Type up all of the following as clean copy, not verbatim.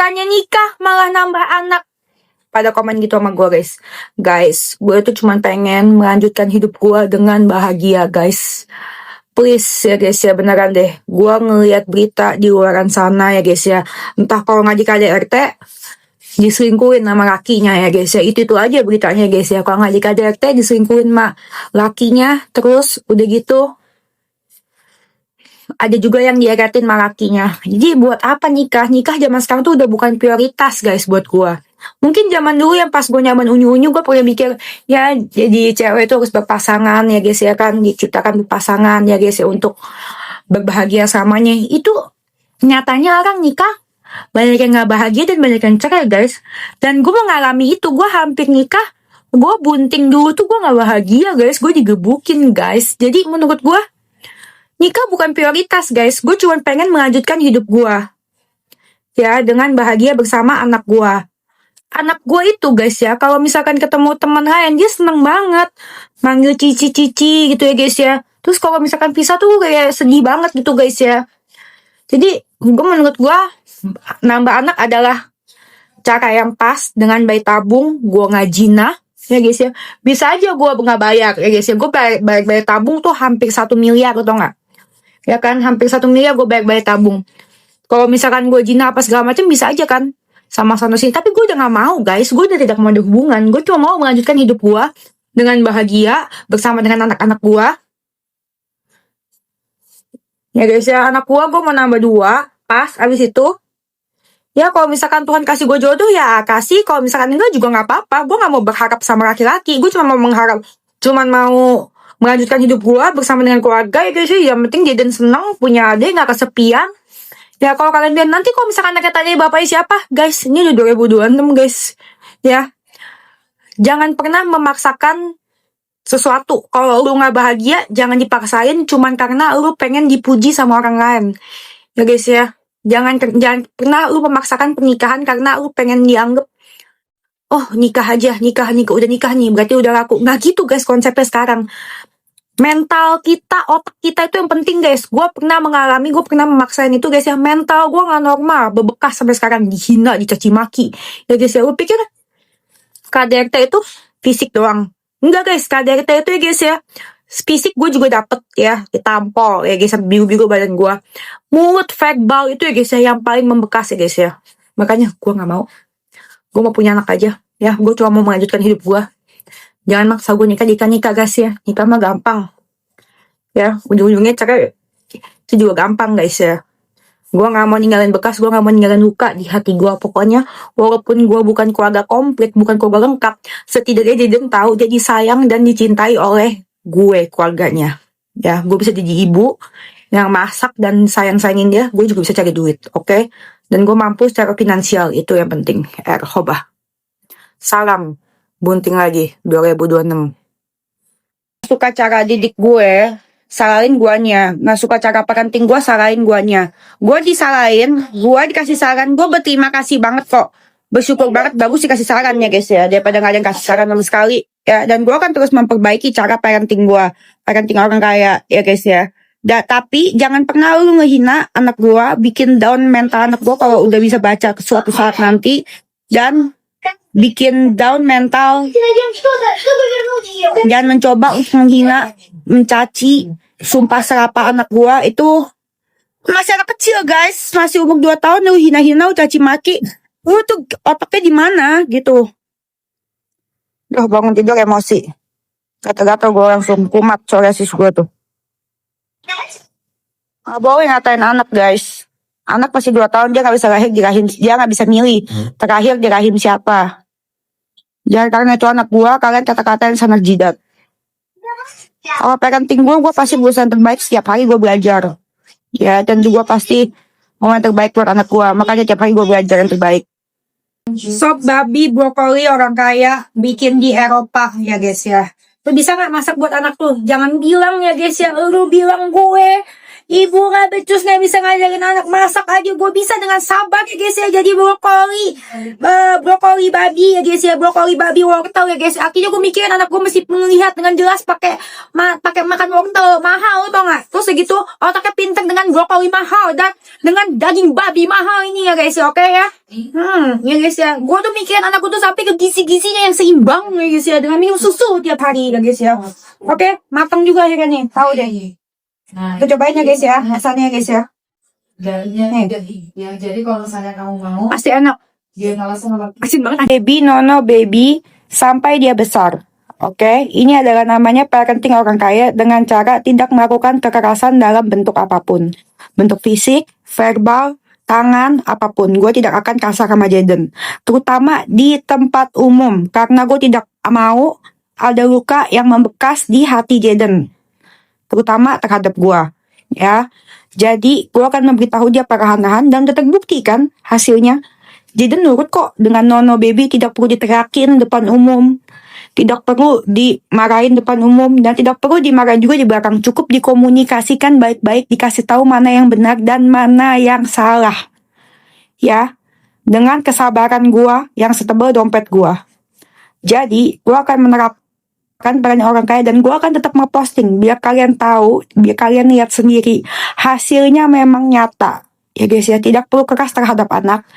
bukannya nikah malah nambah anak. Pada komen gitu sama gue guys. Guys, gue tuh cuma pengen melanjutkan hidup gue dengan bahagia guys. Please ya guys ya, beneran deh. Gue ngeliat berita di luaran sana ya guys ya. Entah kalau nggak di KDRT, diselingkuhin sama lakinya ya guys ya. Itu aja beritanya guys ya. Kalau nggak di KDRT, diselingkuhin sama lakinya. Terus udah gitu, ada juga yang diaratin sama lakinya. Jadi buat apa nikah? Nikah zaman sekarang tuh udah bukan prioritas guys buat gue. Mungkin zaman dulu yang pas gue nyaman unyu-unyu, gue pernah mikir, ya jadi cewek itu harus berpasangan ya guys ya kan. Diciptakan berpasangan ya guys ya untuk berbahagia samanya. Itu nyatanya orang nikah, banyak yang gak bahagia dan banyak yang cerai guys. Dan gue mengalami itu, gue hampir nikah, gue bunting dulu tuh gue gak bahagia guys. Gue digebukin guys. Jadi menurut gue, nikah bukan prioritas guys. Gue cuma pengen melanjutkan hidup gue, ya, dengan bahagia bersama anak gue. Anak gue itu guys ya, kalau misalkan ketemu teman lain, dia seneng banget manggil cici-cici gitu ya guys ya. Terus kalau misalkan pisah tuh kayak sedih banget gitu guys ya. Jadi menurut gue, nambah anak adalah cara yang pas dengan bayi tabung. Gue nggak jinah ya guys ya. Bisa aja gue nggak bayar ya guys ya. Gue bayar bayi tabung tuh hampir 1 miliar atau nggak? Ya kan, hampir 1 miliar gue bayar bayi tabung. Kalau misalkan gue jinah apa segala macam, bisa aja kan sama sini. Tapi gue udah gak mau guys. Gue udah tidak mau ada hubungan. Gue cuma mau melanjutkan hidup gue dengan bahagia bersama dengan anak-anak gue. Ya guys ya, anak gue mau nambah 2. Pas abis itu, ya kalau misalkan Tuhan kasih gue jodoh ya kasih. Kalau misalkan enggak juga gak apa-apa. Gue gak mau berharap sama laki-laki. Gue cuma mau melanjutkan hidup gue bersama dengan keluarga ya guys ya. Yang penting dia dan senang, punya adik, gak kesepian. Ya kalau kalian bilang nanti kalau misalkan anaknya tanya bapaknya siapa, guys, ini udah 2026 guys. Ya, jangan pernah memaksakan sesuatu. Kalau lu nggak bahagia, jangan dipaksain cuman karena lu pengen dipuji sama orang lain. Ya guys ya, jangan pernah lu memaksakan pernikahan karena lu pengen dianggap, oh nikah aja, nikah udah nikah nih, berarti udah laku. Nggak gitu guys konsepnya sekarang. Mental kita, otak kita itu yang penting guys. Gue pernah memaksain itu guys ya. Mental gue gak normal, berbekas sampai sekarang, dihina, dicaci maki. Ya guys ya, lu pikir KDRT itu fisik doang? Enggak guys, KDRT itu ya guys ya, fisik gue juga dapet ya, ditampol ya guys, biru-biru badan gue. Mulut verbal itu ya guys ya, yang paling membekas ya guys ya. Makanya gue gak mau. Gue mau punya anak aja. Ya, gue cuma mau melanjutkan hidup gue. Jangan maksa gue nikah guys ya. Nikah mah gampang. Ya, ujung-ujungnya cerai. Itu juga gampang guys ya. Gue gak mau ninggalin bekas, gue gak mau ninggalin luka di hati gue. Pokoknya, walaupun gue bukan keluarga komplit, bukan keluarga lengkap, setidaknya dia tahu jadi sayang dan dicintai oleh gue, keluarganya. Ya, gue bisa jadi ibu yang masak dan sayang-sayangin dia. Gue juga bisa cari duit, oke? Dan gue mampu secara finansial, itu yang penting. Hobah. Salam. Bunting lagi 2026. Suka cara didik gue, salahin guanya. Nggak suka cara parenting gue, salahin guanya. Gue disalahin, gue dikasih saran, gue berterima kasih banget kok. Bersyukur banget, bagus dikasih saran ya guys ya, daripada nggak ada yang kasih saran sama sekali. Ya, dan gue akan terus memperbaiki cara parenting gue, parenting orang kaya ya guys ya. Tapi jangan pernah lu ngehina anak gue, bikin down mental anak gue kalau udah bisa baca ke suatu saat nanti. Dan bikin down mental. Jangan mencoba untuk menghina, mencaci, sumpah serapah anak gua. Itu masih anak kecil guys, masih umur 2 tahun lu hina-hina, caci maki. Lu tuh otaknya di mana gitu. Duh, bangun tidur emosi. Kata-kata gua langsung kumat psoriasis gua tuh. Nggak boleh ngatain anak guys. Anak masih 2 tahun, dia gak bisa lahir di rahim, dia gak bisa milih terakhir di rahim siapa. Jangan karena itu anak gua, kalian kata-katain sangat jidat. Kalau parenting gua pasti berusaha terbaik, setiap hari gua belajar. Ya, dan juga pasti mau yang terbaik buat anak gua, makanya tiap hari gua belajar yang terbaik. Sop babi brokoli orang kaya bikin di Eropa ya guys ya. Lu bisa gak masak buat anak tuh? Jangan bilang ya guys ya, lu bilang gue Ibu nggak becus, nggak bisa ngajarin anak masak aja. Gue bisa dengan sabar ya guys ya. Jadi brokoli babi ya guys ya. Brokoli babi wortel ya guys. Akhirnya gue mikirin anak gue mesti melihat dengan jelas pakai makan wortel mahal tau nggak. Terus segitu otaknya pintar dengan brokoli mahal dan dengan daging babi mahal ini ya guys ya. Oke ya. Ya guys ya. Gue tuh mikirin anak gue tuh sampai ke gizi-gizinya yang seimbang ya guys ya. Dengan minum susu tiap hari ya guys ya. Oke, matang juga ya kan nih. Tahu deh. Nah, Kita cobain ya guys ya, asalnya ya guys ya. jadi kalau misalnya kamu mau, Pasti enak. dia langsung Asin banget. Baby nono baby sampai dia besar. Oke, ini adalah namanya parenting orang kaya dengan cara tidak melakukan kekerasan dalam bentuk apapun. Bentuk fisik, verbal, tangan, apapun. Gue tidak akan kasar sama Jaden. Terutama di tempat umum. Karena gue tidak mau ada luka yang membekas di hati Jaden. Terutama terhadap gue. Ya, jadi gue akan memberitahu dia perlahan-lahan dan terbukti kan hasilnya. Jaden nurut kok dengan nono baby, tidak perlu diteriakin depan umum, tidak perlu dimarahin depan umum, dan tidak perlu dimarahin juga di belakang. Cukup dikomunikasikan baik-baik, dikasih tahu mana yang benar dan mana yang salah. Ya, dengan kesabaran gue yang setebal dompet gue. Jadi, gue akan menerapkan peran orang kaya dan gue akan tetap ngeposting biar kalian tahu, biar kalian lihat sendiri hasilnya memang nyata ya guys ya. Tidak perlu keras terhadap anak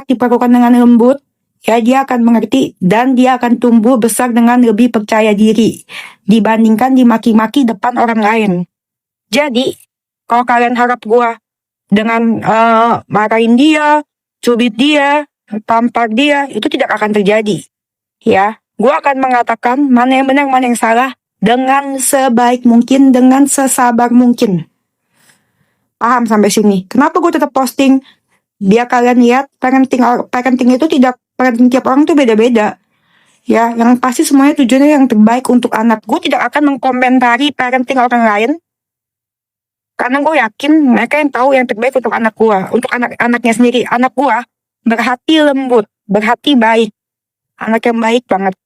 diperlakukan dengan lembut ya, dia akan mengerti dan dia akan tumbuh besar dengan lebih percaya diri dibandingkan dimaki-maki depan orang lain. Jadi kalau kalian harap gue dengan marahin dia, cubit dia, tampar dia, itu tidak akan terjadi ya. Gue akan mengatakan mana yang benar, mana yang salah dengan sebaik mungkin, dengan sesabar mungkin. Paham sampai sini? Kenapa gue tetap posting? Biar kalian lihat parenting itu tidak, parenting tiap orang tuh beda-beda. Ya, yang pasti semuanya tujuannya yang terbaik untuk anak. Gue tidak akan mengkomentari parenting orang lain. Karena gue yakin mereka yang tahu yang terbaik untuk anak gue, untuk anak-anaknya sendiri. Anak gue berhati lembut, berhati baik. Anak yang baik banget.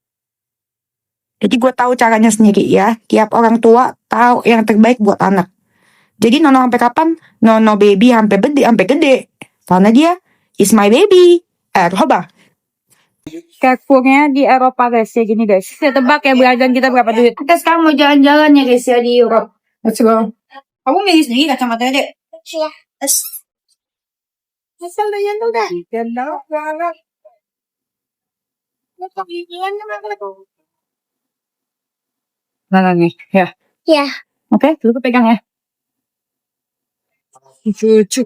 Jadi gue tahu caranya sendiri ya. Tiap orang tua tahu yang terbaik buat anak. Jadi nono sampai kapan? Nono baby sampai gede. Karena dia is my baby. Coba. Carrefournya di Eropa guys ya, gini guys. Saya tebak ya belanjaan kita berapa duit. Kita sekarang mau jalan-jalan ya guys ya di Eropa. Let's go. Kamu milih sendiri kacamatanya dek? Iya. Asal udah jantung dah. Mana nih? Ya. Ya. Oke, dulu pegang ya. Lucu.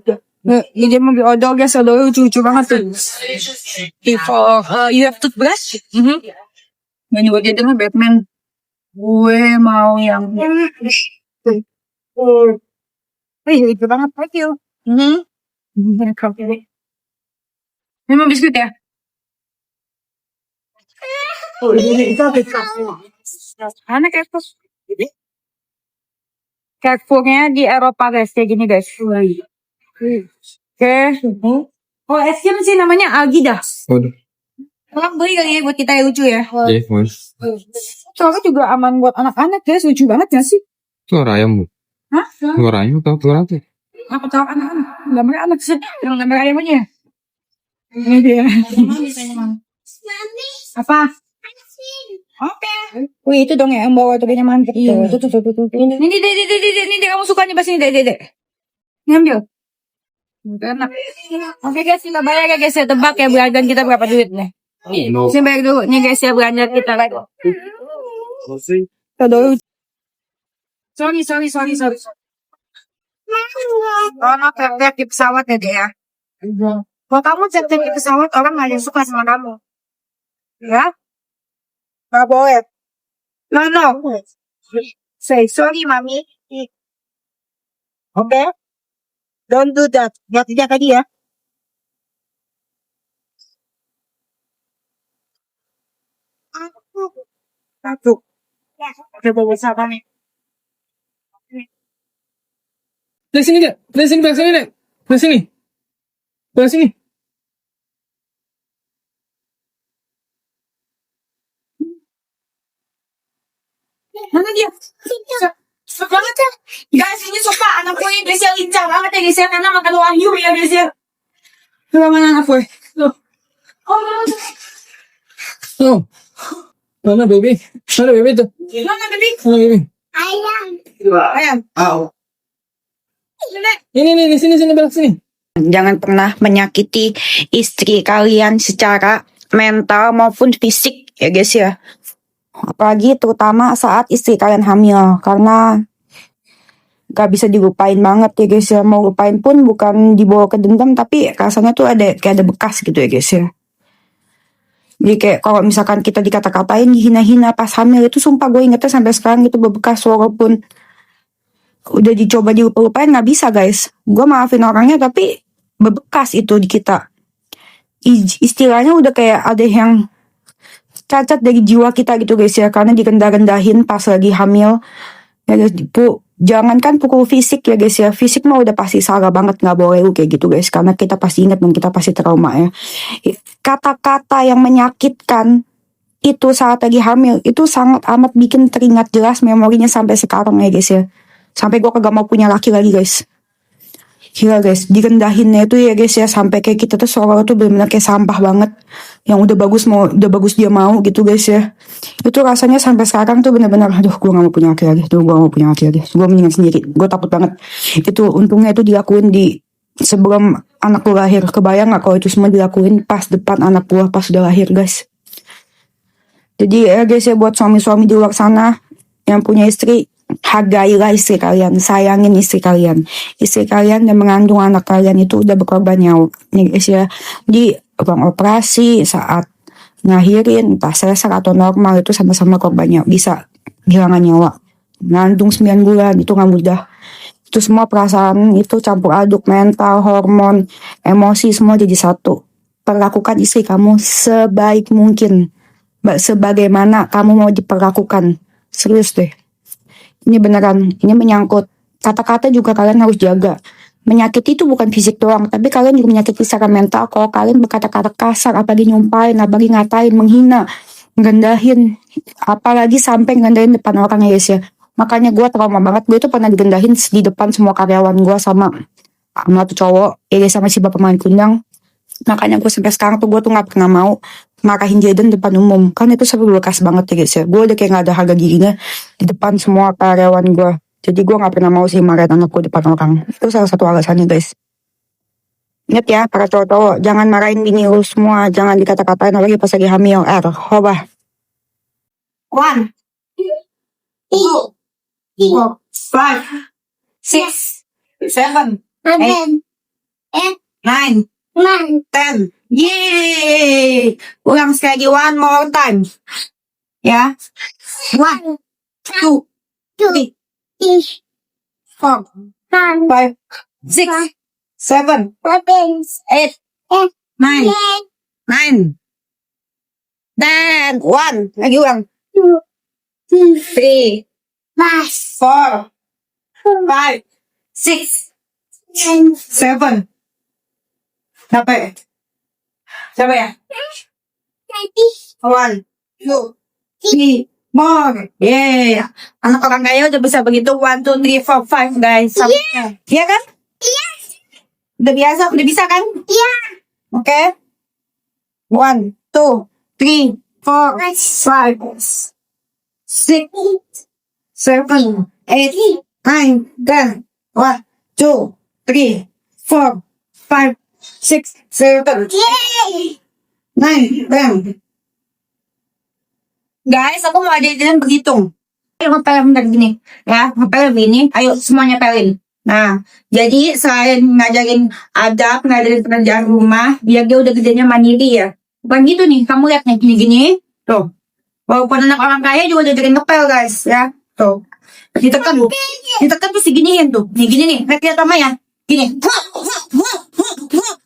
Ini dia mobil odol guys, odol lucu banget tuh. Before you have toothbrush? Ini buat dia mah Batman. Gue mau yang itu banget, thank you. Ini mau biskuit ya? Oh, ini itu mana Carrefour? Carrefournya di Eropa guys, kayak gini guys. Oke. Oh, esnya sih namanya Algida. Waduh. Orang beli kali ya buat kita yang lucu ya. Iya, Mas. Soalnya juga aman buat anak-anak guys, lucu banget gak sih? Telur ayam, Bu. Hah? Telur ayam atau telur apa? Apa tahu anak-anak? Gambar anak sih, yang gambar ayam aja. Ini dia. Apa? Oke. Wih, itu dong ya yang bawa tuh mantep tuh. Tuh. Ini kamu sukanya bahas ini dek. Ini ambil. Enak. Oke guys, kita bayar ya guys ya, tebak ya belanjaan kita berapa duit nih. Sini bayar dulu nih guys ya belanjaan kita lagi. Aduh. Sorry. Oh, no, teriak di pesawat ya dek ya. Kalau kamu teriak di pesawat, orang gak ada yang suka sama kamu. Ya? Gak boleh. No. Say sorry, mami. Okay? Don't do that. Tidak tadi ya. Satu. Oke, bawa sama nih. Dari sini, Dek. Dari sini. Mana dia? Susah banget ya. Guys, ini sumpah anak gue guys yang lincah banget ya guys ya. Karena makan wahyu ya guys ya. Coba mana anak gue? Tuh. Oh. Mana baby? Mana baby tuh? Mana baby? Mana baby? Ayam. Ini di sini belok sini. Jangan pernah menyakiti istri kalian secara mental maupun fisik ya guys ya. Apalagi terutama saat istri kalian hamil. Karena gak bisa dilupain banget ya guys ya. Mau lupain pun bukan dibawa ke dendam, tapi rasanya tuh kayak ada bekas gitu ya guys ya. Jadi kayak kalau misalkan kita dikata-katain, dihina-hina pas hamil itu sumpah gue ingetnya sampai sekarang itu bebekas, walaupun udah dicoba dilupain gak bisa guys. Gue maafin orangnya tapi bebekas itu di kita. Istilahnya udah kayak ada yang cacat dari jiwa kita gitu guys ya, karena direndah-rendahin pas lagi hamil ya guys. Jangankan pukul fisik ya guys ya, fisik mah udah pasti salah banget, nggak boleh lu kayak gitu guys, karena kita pasti ingat dan kita pasti trauma ya. Kata-kata yang menyakitkan itu saat lagi hamil itu sangat amat bikin teringat jelas memorinya sampai sekarang ya guys ya. Sampai gue kagak mau punya laki lagi guys. Gila guys, direndahinnya itu ya guys ya, sampai kayak kita tuh seolah tuh benar-benar kayak sampah banget. Yang udah bagus dia mau gitu guys ya. Itu rasanya sampai sekarang tuh benar-benar aduh gue gak mau punya laki lagi. Gue mendingan sendiri. Gue takut banget. Itu untungnya itu dilakuin di sebelum anak gue lahir. Kebayang gak kalau itu semua dilakuin pas depan anak gue pas udah lahir guys. Jadi ya guys ya, buat suami-suami di luar sana yang punya istri, hargailah istri kalian, sayangin istri kalian. Istri kalian yang mengandung anak kalian itu udah berkorban nyawa nih guys ya. Di ruang operasi saat ngahirin, entah sesar atau normal, itu sama-sama korbannya bisa kehilangan nyawa. Ngandung 9 bulan itu gak mudah. Itu semua perasaan itu campur aduk, mental, hormon, emosi semua jadi satu. Perlakukan istri kamu sebaik mungkin, sebagaimana kamu mau diperlakukan. Serius deh. Ini beneran, ini menyangkut kata-kata juga kalian harus jaga. Menyakiti itu bukan fisik doang, tapi kalian juga menyakiti secara mental. Kalau kalian berkata-kata kasar, apalagi nyumpahin, apalagi ngatain, menghina, ngerendahin, apalagi sampai ngerendahin depan orang ya guys ya. Makanya gue trauma banget, gue tuh pernah direndahin di depan semua karyawan gue sama tuh cowok, ya sama si bapak main kundang. Makanya gue sampai sekarang tuh gue tuh gak pernah mau marahin Jaden depan umum, kan itu seru bekas banget ya guys ya. Gue udah kayak gak ada harga dirinya di depan semua karyawan gue. Jadi gue gak pernah mau sih marahin anak gue depan orang. Itu salah satu alasannya guys. Ingat ya para cowok-cowok, jangan marahin bini lu semua, jangan dikata-katain lagi pas lagi hamil. Coba 1 2 4 5 6 7 8 9 10. Yeay. Ulang sekali lagi, one more time. Ya. 1 2 3 4 5 6 7 8 9 10 1. Lagi ulang. 3 4 5 6 7. Sampai ya? 1 2 3 more. Yeay. Anak orang kaya udah bisa begitu. 1 2 3 4 5 guys. Sampai. Iya kan? Iya. Udah biasa, udah bisa kan? Iya. Oke. 1 2 3 4 5 6 7 8 9 10. 1 2 3 4 5 6 7 9 10. Guys, aku mau ajarin berhitung. Ayo ngepel bentar gini. Ya, ngepel begini. Ayo semuanya pelin. Nah, jadi selain ngajarin adab, ngajarin pekerjaan rumah, biar dia udah gedenya mandiri ya. Bukan gitu nih, kamu lihat nih, gini-gini. Tuh. Walaupun anak orang kaya juga diajarin ngepel guys, ya. Tuh. Ditekan tuh seginiin tuh. Nih, gini nih. Lihat sama ya. Gini. Gitu. Coba.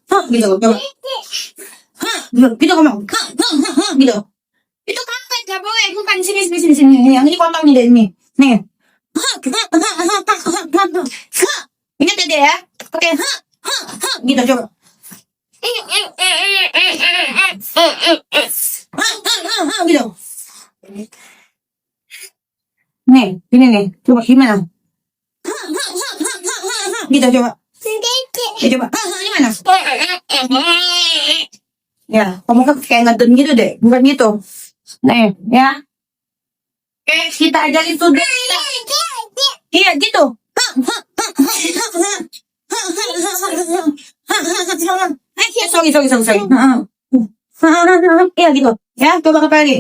Gitu ngomong. Gitu. Itu kampret, gak boleh. Bukan sini. Yang ini kotor nih dari ini. Nih. Ingat ya ya. Oke. Gitu coba. Gitu. Nih, gini nih. Coba gimana? Gitu coba. Ya coba. Gimana? Ya, kamu kan kayak ngeden gitu deh. Bukan gitu. Nih, ya. Kita ajarin tuh. Iya, gitu. Sorry. Iya, gitu. Ya, coba kembali.